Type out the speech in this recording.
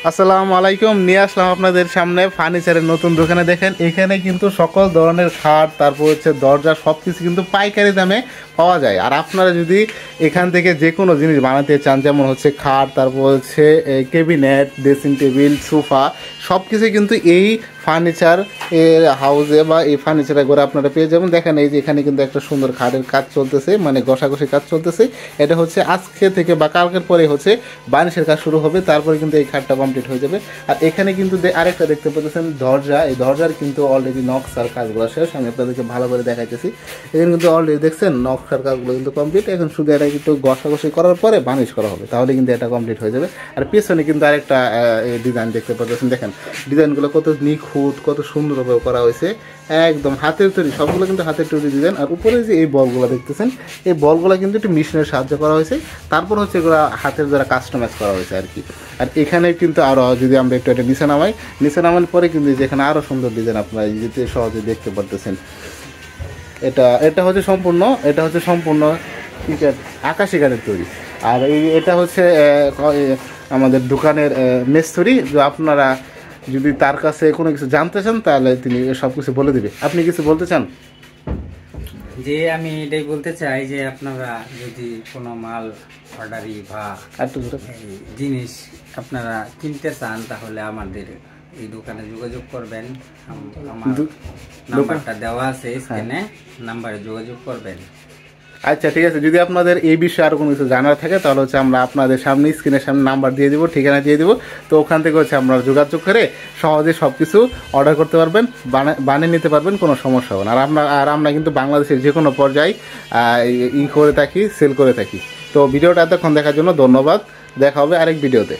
আসসালামু আলাইকুম, নিয়ে আসলাম আপনাদের সামনে ফার্নিচারের নতুন দোকানে। দেখেন এখানে কিন্তু সকল ধরনের খাট, তারপর হচ্ছে দরজা, সব কিছু কিন্তু পাইকারি দামে পাওয়া যায়। আর আপনারা যদি এখান থেকে যে কোনো জিনিস বানাতে চান, যেমন হচ্ছে খাট, তারপর হচ্ছে ক্যাবিনেট, ড্রেসিং টেবিল, সোফা, সব কিছু কিন্তু এই ফার্নিচার এর হাউসে বা এই ফার্নিচারে করে আপনারা পেয়ে যাবেন। দেখেন এই যে এখানে কিন্তু একটা সুন্দর খাটের কাজ চলতেছে, মানে ঘষাঘষি কাজ চলতেছে। এটা হচ্ছে আজকে থেকে বা কালকের পরে হচ্ছে বানিশের কাজ শুরু হবে, তারপরে কিন্তু এই খাটটা কমপ্লিট হয়ে যাবে। আর এখানে কিন্তু আরেকটা দেখতে পাচ্ছেন দরজা, এই দরজার কিন্তু অলরেডি নকশার কাজগুলো শেষ। আমি আপনাদেরকে ভালো করে দেখাইতেছি। এখানে কিন্তু অলরেডি দেখছেন নকশার কাজগুলো কিন্তু কমপ্লিট। এখন শুধু এটা কিন্তু ঘষাঘষি করার পরে বানিশ করা হবে, তাহলে কিন্তু এটা কমপ্লিট হয়ে যাবে। আর পেছনে কিন্তু আরেকটা ডিজাইন দেখতে পাচ্ছেন। দেখেন ডিজাইনগুলো কত নিখুঁত, কত সুন্দরভাবে করা হয়েছে, একদম হাতের তৈরি, সবগুলো কিন্তু হাতের তৈরি ডিজাইন। আর উপরে যে এই বলগুলো দেখতেছেন, এই বলগুলো কিন্তু একটু মেশিনের সাহায্য করা হয়েছে, তারপর হচ্ছে এগুলো হাতের দ্বারা কাস্টমাইজ করা হয়েছে আর কি। আর এখানে কিন্তু আরও যদি আমরা একটু এটা নিচে নামানোর পরে কিন্তু যেখানে আরও সুন্দর ডিজাইন আপনারা যেতে সহজে দেখতে পারতেছেন। এটা হচ্ছে সম্পূর্ণ আকাশি কাঠের তৈরি। আর এটা হচ্ছে আমাদের দোকানের মিস্ত্রি। আপনারা যদি তার কাছে কোনো কিছু জানতে চান তাহলে তিনি সব কিছু বলে দিবে। আপনি কিছু বলতে চান? যে আমি এটাই বলতে চাই যে আপনারা যদি কোনো মাল অর্ডারি বা জিনিস আপনারা কিনতে চান, তাহলে আমাদের এই দোকানে যোগাযোগ করবেন। আমার নাম্বারটা দেওয়া আছে স্ক্রিনে, নাম্বারে যোগাযোগ করবেন। আচ্ছা ঠিক আছে, যদি আপনাদের এই বিষয়ে আরও কোনো কিছু জানার থাকে তাহলে হচ্ছে আমরা আপনাদের সামনে স্ক্রিনের সামনে নাম্বার দিয়ে দেবো, ঠিকানা দিয়ে দেবো। তো ওখান থেকে হচ্ছে আপনারা যোগাযোগ করে সহজে সব কিছু অর্ডার করতে পারবেন, বানিয়ে নিতে পারবেন, কোনো সমস্যা হবে না। আর আমরা কিন্তু বাংলাদেশের যে কোনো পর্যায়ে করে থাকি, সেল করে থাকি। তো ভিডিওটা এতক্ষণ দেখার জন্য ধন্যবাদ। দেখা হবে আরেক ভিডিওতে।